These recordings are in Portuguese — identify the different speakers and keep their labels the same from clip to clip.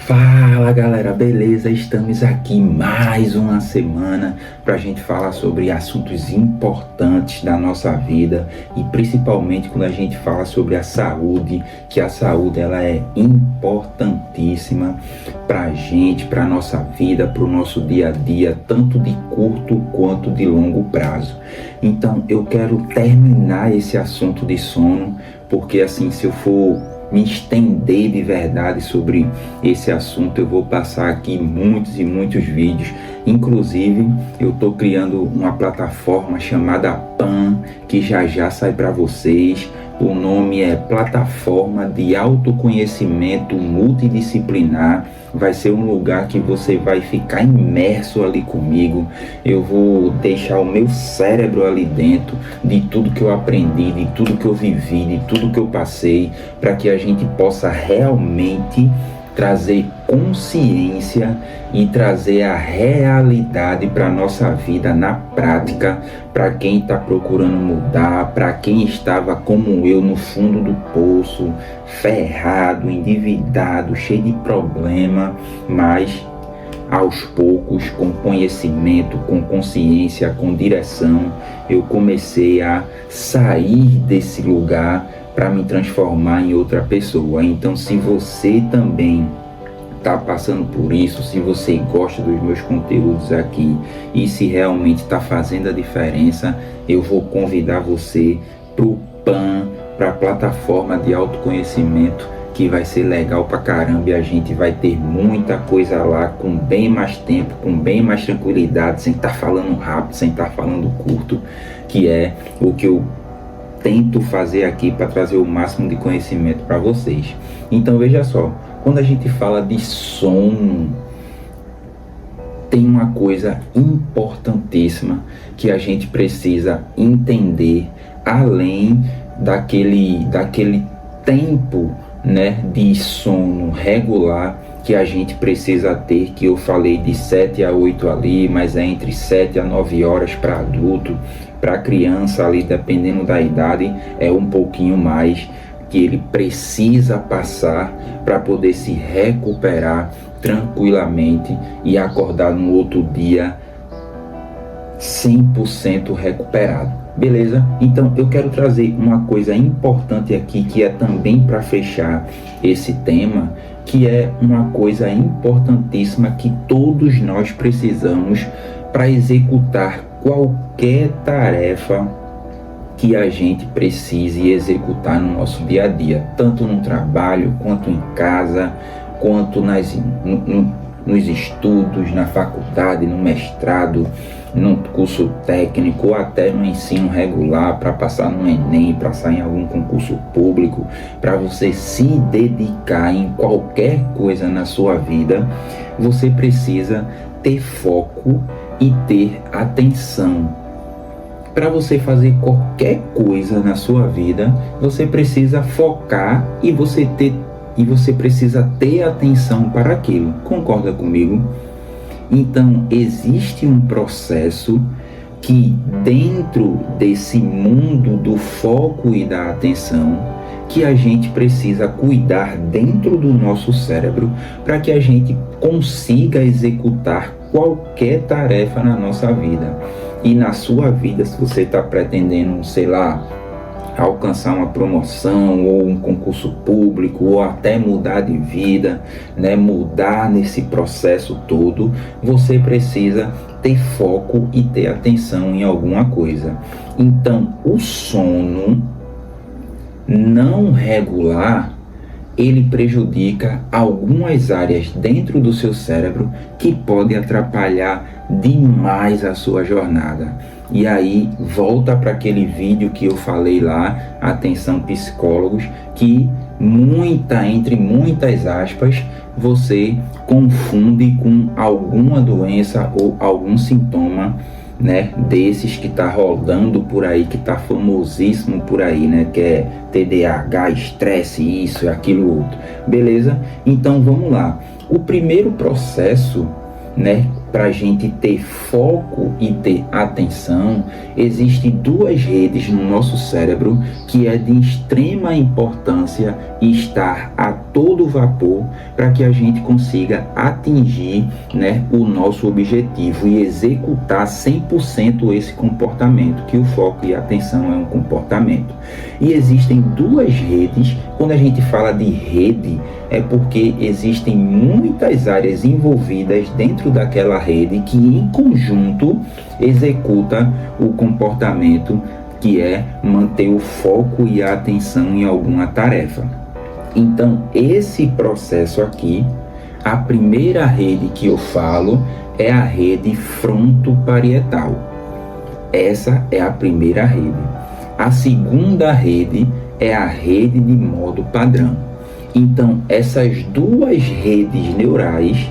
Speaker 1: Fala galera, beleza? Estamos aqui mais uma semana para a gente falar sobre assuntos importantes da nossa vida e principalmente quando a gente fala sobre a saúde, que a saúde ela é importantíssima para a gente, para a nossa vida, para o nosso dia a dia, tanto de curto quanto de longo prazo. Então eu quero terminar esse assunto de sono, porque assim, se eu for me estender de verdade sobre esse assunto, eu vou passar aqui muitos e muitos vídeos. Inclusive, eu estou criando uma plataforma chamada PAN, que já sai para vocês. O nome é Plataforma de Autoconhecimento Multidisciplinar. Vai ser um lugar que você vai ficar imerso ali comigo. Eu vou deixar o meu cérebro ali dentro de tudo que eu aprendi, de tudo que eu vivi, de tudo que eu passei, para que a gente possa realmente trazer consciência e trazer a realidade para a nossa vida na prática, para quem está procurando mudar, para quem estava como eu no fundo do poço, ferrado, endividado, cheio de problema, mas aos poucos, com conhecimento, com consciência, com direção, eu comecei a sair desse lugar para me transformar em outra pessoa. Então, se você também está passando por isso, se você gosta dos meus conteúdos aqui e se realmente está fazendo a diferença, eu vou convidar você para o PAN, para a plataforma de autoconhecimento, que vai ser legal pra caramba e a gente vai ter muita coisa lá com bem mais tempo, com bem mais tranquilidade, sem estar falando rápido, sem estar falando curto, que é o que eu tento fazer aqui para trazer o máximo de conhecimento para vocês. Então veja só, quando a gente fala de sono, tem uma coisa importantíssima que a gente precisa entender, além daquele tempo, né, de sono regular que a gente precisa ter, que eu falei de 7 a 8 ali, mas é entre 7 a 9 horas para adulto. Para criança ali, dependendo da idade, é um pouquinho mais que ele precisa passar para poder se recuperar tranquilamente e acordar no outro dia 100% recuperado. Beleza? Então eu quero trazer uma coisa importante aqui, que é também para fechar esse tema, que é uma coisa importantíssima que todos nós precisamos para executar qualquer tarefa que a gente precise executar no nosso dia a dia, tanto no trabalho, quanto em casa, quanto nos estudos, na faculdade, no mestrado, no curso técnico, ou até no ensino regular, para passar no Enem, para sair em algum concurso público, para você se dedicar em qualquer coisa na sua vida, você precisa ter foco e ter atenção. Para você fazer qualquer coisa na sua vida, você precisa focar e você precisa ter atenção para aquilo. Concorda comigo? Então, existe um processo que, dentro desse mundo do foco e da atenção, que a gente precisa cuidar dentro do nosso cérebro para que a gente consiga executar qualquer tarefa na nossa vida. E na sua vida, se você está pretendendo, sei lá, alcançar uma promoção ou um concurso público, ou até mudar de vida, né, mudar nesse processo todo, você precisa ter foco e ter atenção em alguma coisa. Então, o sono não regular, ele prejudica algumas áreas dentro do seu cérebro que podem atrapalhar demais a sua jornada. E aí volta para aquele vídeo que eu falei lá, atenção psicólogos, que entre muitas aspas, você confunde com alguma doença ou algum sintoma, né, desses que tá rodando por aí, que tá famosíssimo por aí, né, que é TDAH, estresse, isso e aquilo outro. Beleza? Então vamos lá. O primeiro processo, né, para a gente ter foco e ter atenção, existem duas redes no nosso cérebro que é de extrema importância estar a todo vapor para que a gente consiga atingir, né, o nosso objetivo e executar 100% esse comportamento, que o foco e a atenção é um comportamento. E existem duas redes. Quando a gente fala de rede, é porque existem muitas áreas envolvidas dentro daquela rede que em conjunto executa o comportamento, que é manter o foco e a atenção em alguma tarefa. Então, esse processo aqui, a primeira rede que eu falo é a rede frontoparietal. Essa é a primeira rede. A segunda rede é a rede de modo padrão. Então, essas duas redes neurais,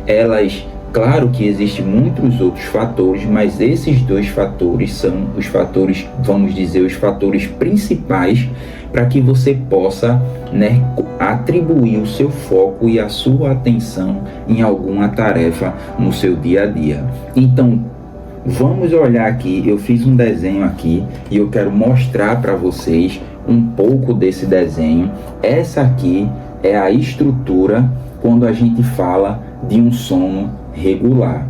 Speaker 1: elas, claro que existem muitos outros fatores, mas esses dois fatores são os fatores, vamos dizer, os fatores principais para que você possa, né, atribuir o seu foco e a sua atenção em alguma tarefa no seu dia a dia. Então, vamos olhar aqui, eu fiz um desenho aqui e eu quero mostrar para vocês um pouco desse desenho. Essa aqui é a estrutura quando a gente fala de um sono regular.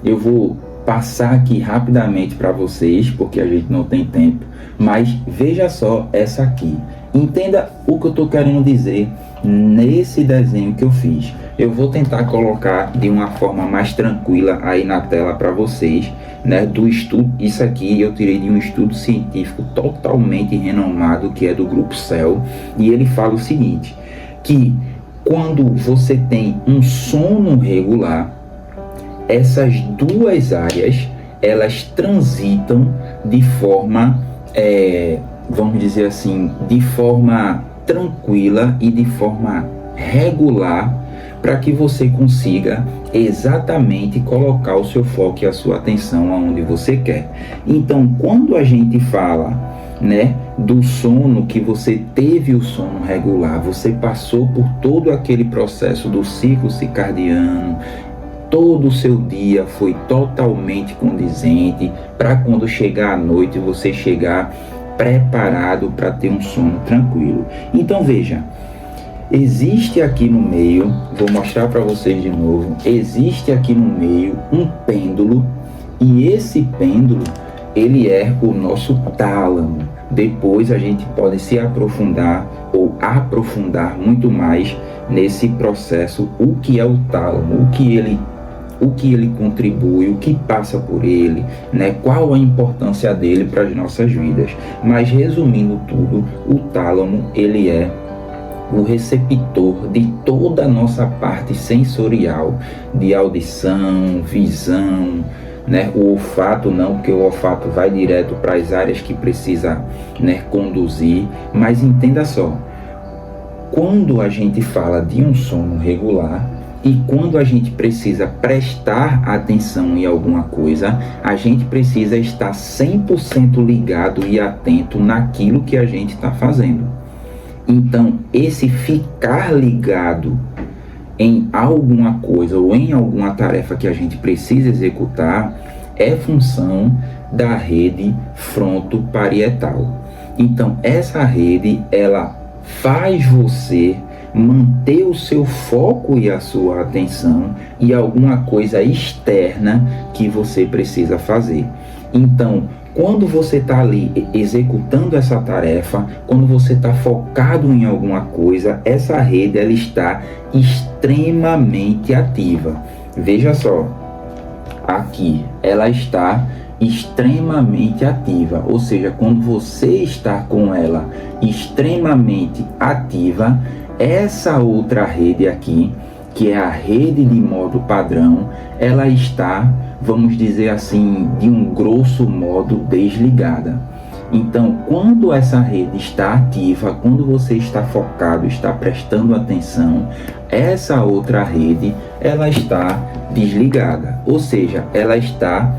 Speaker 1: Eu vou passar aqui rapidamente para vocês, porque a gente não tem tempo, mas veja só essa aqui. Entenda o que eu estou querendo dizer nesse desenho que eu fiz. Eu vou tentar colocar de uma forma mais tranquila aí na tela para vocês, né, do estudo. Isso aqui eu tirei de um estudo científico totalmente renomado, que é do Grupo Cell, e ele fala o seguinte, que quando você tem um sono regular, essas duas áreas, elas transitam de forma, vamos dizer assim, de forma tranquila e de forma regular, para que você consiga exatamente colocar o seu foco e a sua atenção aonde você quer. Então, quando a gente fala, né, do sono, que você teve o sono regular, você passou por todo aquele processo do ciclo circadiano, todo o seu dia foi totalmente condizente para quando chegar à noite você chegar preparado para ter um sono tranquilo. Então veja, existe aqui no meio, vou mostrar para vocês de novo, existe aqui no meio um pêndulo, e esse pêndulo, ele é o nosso tálamo. Depois a gente pode se aprofundar ou aprofundar muito mais nesse processo, o que é o tálamo, o que ele contribui, o que passa por ele, né? Qual a importância dele para as nossas vidas. Mas resumindo tudo, o tálamo, ele é o receptor de toda a nossa parte sensorial, de audição, visão, né? O olfato não, porque o olfato vai direto para as áreas que precisa, né, conduzir. Mas entenda só, quando a gente fala de um sono regular e quando a gente precisa prestar atenção em alguma coisa, a gente precisa estar 100% ligado e atento naquilo que a gente está fazendo. Então, esse ficar ligado em alguma coisa ou em alguma tarefa que a gente precisa executar é função da rede frontoparietal. Então, essa rede, ela faz você manter o seu foco e a sua atenção em alguma coisa externa que você precisa fazer. Então, quando você está ali executando essa tarefa, quando você está focado em alguma coisa, essa rede, ela está extremamente ativa. Veja só, aqui ela está extremamente ativa, ou seja, quando você está com ela extremamente ativa, essa outra rede aqui, que é a rede de modo padrão, ela está, vamos dizer assim, de um grosso modo desligada. Então, quando essa rede está ativa, quando você está focado, está prestando atenção, essa outra rede, ela está desligada, ou seja, ela está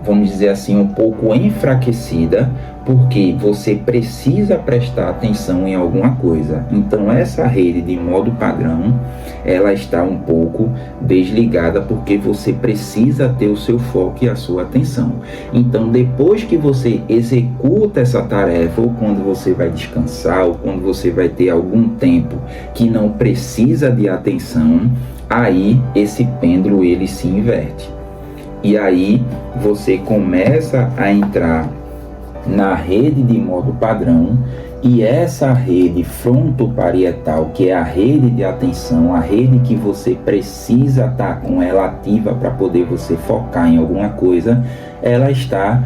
Speaker 1: vamos dizer assim, um pouco enfraquecida, porque você precisa prestar atenção em alguma coisa. Então essa rede de modo padrão, ela está um pouco desligada, porque você precisa ter o seu foco e a sua atenção. Então depois que você executa essa tarefa, ou quando você vai descansar, ou quando você vai ter algum tempo que não precisa de atenção, aí esse pêndulo ele se inverte. E aí você começa a entrar na rede de modo padrão, e essa rede frontoparietal, que é a rede de atenção, a rede que você precisa estar com ela ativa para poder você focar em alguma coisa, ela está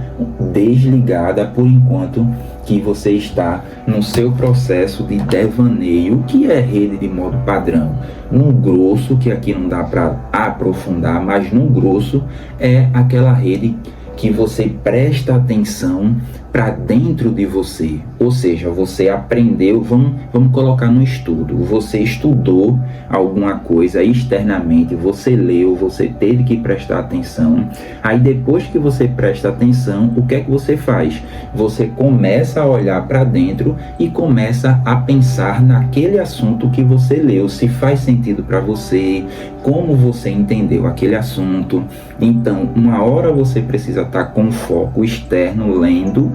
Speaker 1: desligada por enquanto que você está no seu processo de devaneio. O que é rede de modo padrão? No grosso, que aqui não dá para aprofundar, mas no grosso é aquela rede que você presta atenção para dentro de você, ou seja, você aprendeu, vamos colocar no estudo, você estudou alguma coisa externamente, você leu, você teve que prestar atenção, aí depois que você presta atenção, o que é que você faz? Você começa a olhar para dentro e começa a pensar naquele assunto que você leu, se faz sentido para você, como você entendeu aquele assunto. Então, uma hora você precisa estar com foco externo lendo,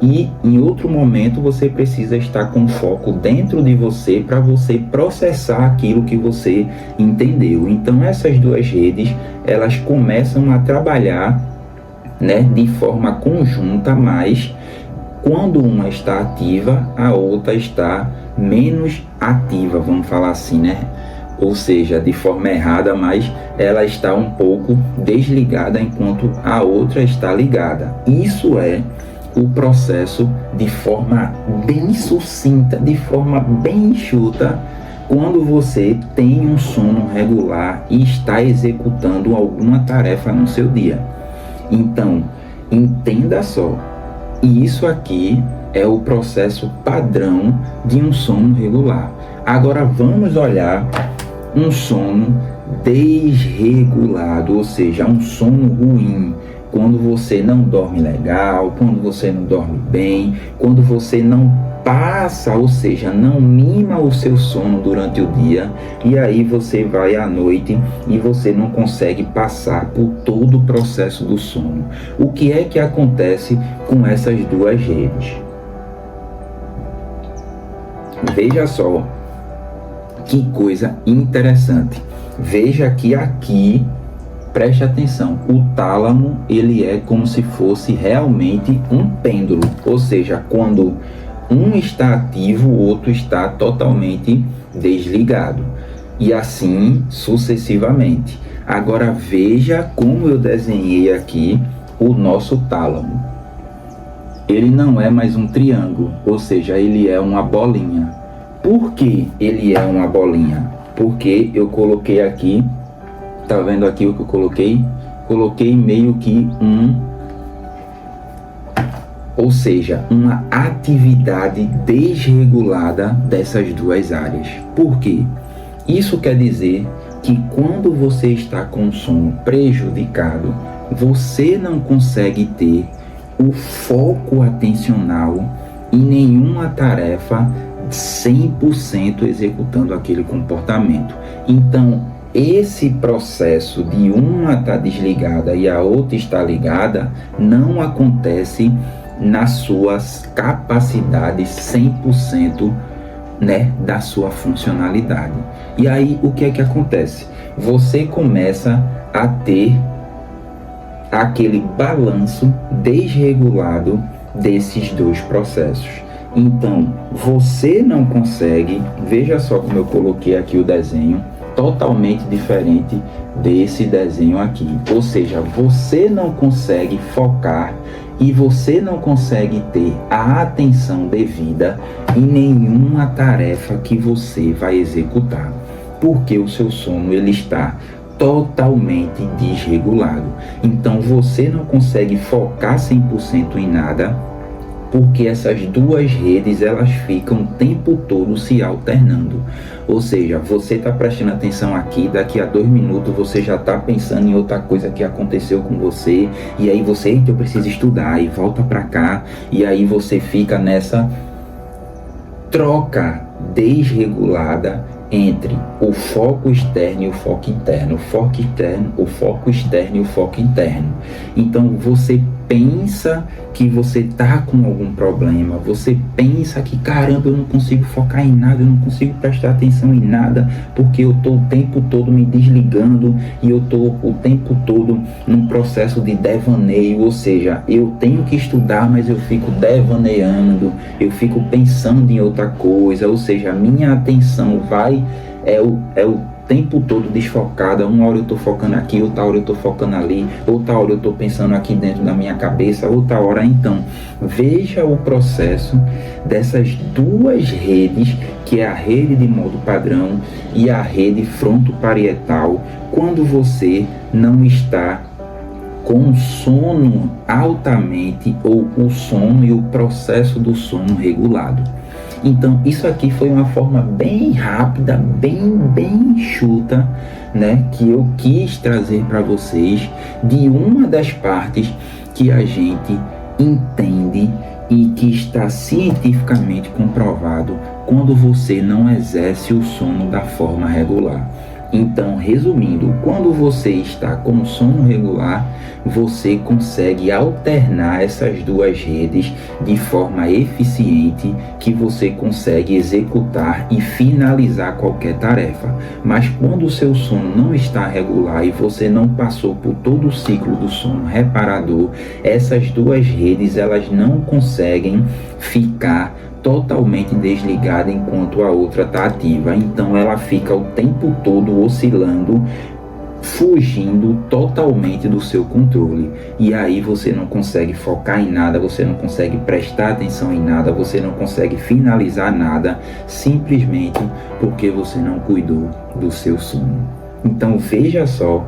Speaker 1: e em outro momento você precisa estar com foco dentro de você para você processar aquilo que você entendeu. Então essas duas redes, elas começam a trabalhar, né, de forma conjunta, mas quando uma está ativa, a outra está menos ativa, vamos falar assim, né? Ou seja, de forma errada, mas ela está um pouco desligada enquanto a outra está ligada. Isso é o processo de forma bem sucinta, de forma bem enxuta, quando você tem um sono regular e está executando alguma tarefa no seu dia. Então, entenda só, isso aqui é o processo padrão de um sono regular. Agora vamos olhar um sono desregulado, ou seja, um sono ruim, quando você não dorme legal, quando você não dorme bem, quando você não passa, ou seja, não mima o seu sono durante o dia, e aí você vai à noite e você não consegue passar por todo o processo do sono. O que é que acontece com essas duas redes? Veja só que coisa interessante. Veja que aqui, preste atenção, o tálamo ele é como se fosse realmente um pêndulo, ou seja, quando um está ativo, o outro está totalmente desligado, e assim sucessivamente. Agora veja como eu desenhei aqui o nosso tálamo. Ele não é mais um triângulo, ou seja, ele é uma bolinha. Por que ele é uma bolinha? Porque eu coloquei aqui, tá vendo aqui o que eu coloquei? Coloquei meio que ou seja, uma atividade desregulada dessas duas áreas. Por quê? Isso quer dizer que quando você está com o sono prejudicado, você não consegue ter o foco atencional em nenhuma tarefa 100% executando aquele comportamento. Então, esse processo de uma estar desligada e a outra estar ligada não acontece nas suas capacidades 100%, né, da sua funcionalidade. E aí o que é que acontece? Você começa a ter aquele balanço desregulado desses dois processos. Então, você não consegue, veja só como eu coloquei aqui o desenho, totalmente diferente desse desenho aqui. Ou seja, você não consegue focar e você não consegue ter a atenção devida em nenhuma tarefa que você vai executar, porque o seu sono ele está totalmente desregulado. Então você não consegue focar 100% em nada, porque essas duas redes elas ficam o tempo todo se alternando. Ou seja, você está prestando atenção aqui, daqui a 2 minutos você já está pensando em outra coisa que aconteceu com você, e aí você, eita, eu preciso estudar, e volta para cá, e aí você fica nessa troca desregulada entre o foco externo e o foco interno, o foco externo e o foco interno. Então você pensa que você está com algum problema, você pensa que caramba, eu não consigo focar em nada, eu não consigo prestar atenção em nada, porque eu estou o tempo todo me desligando e eu estou o tempo todo num processo de devaneio, ou seja, eu tenho que estudar, mas eu fico devaneando, eu fico pensando em outra coisa, ou seja, a minha atenção é o tempo todo desfocada. Uma hora eu estou focando aqui, outra hora eu estou focando ali, outra hora eu estou pensando aqui dentro da minha cabeça, outra hora. Então veja o processo dessas duas redes, que é a rede de modo padrão e a rede frontoparietal, quando você não está com sono altamente, ou o sono e o processo do sono regulado. Então isso aqui foi uma forma bem rápida, bem enxuta, né, que eu quis trazer para vocês de uma das partes que a gente entende e que está cientificamente comprovado quando você não exerce o sono da forma regular. Então, resumindo, quando você está com sono regular, você consegue alternar essas duas redes de forma eficiente, que você consegue executar e finalizar qualquer tarefa. Mas quando o seu sono não está regular e você não passou por todo o ciclo do sono reparador, essas duas redes elas não conseguem ficar totalmente desligada enquanto a outra está ativa. Então ela fica o tempo todo oscilando, fugindo totalmente do seu controle. E aí você não consegue focar em nada, você não consegue prestar atenção em nada, você não consegue finalizar nada, simplesmente porque você não cuidou do seu sono. Então veja só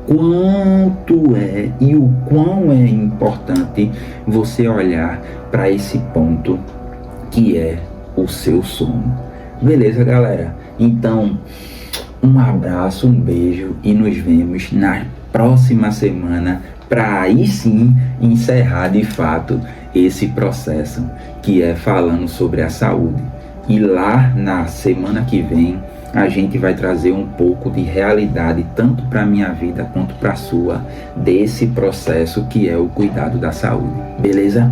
Speaker 1: quanto é e o quão é importante você olhar para esse ponto que é o seu sono. Beleza, galera? Então, um abraço, um beijo e nos vemos na próxima semana para aí sim encerrar de fato esse processo que é falando sobre a saúde. E lá na semana que vem a gente vai trazer um pouco de realidade tanto para a minha vida quanto para a sua desse processo que é o cuidado da saúde. Beleza?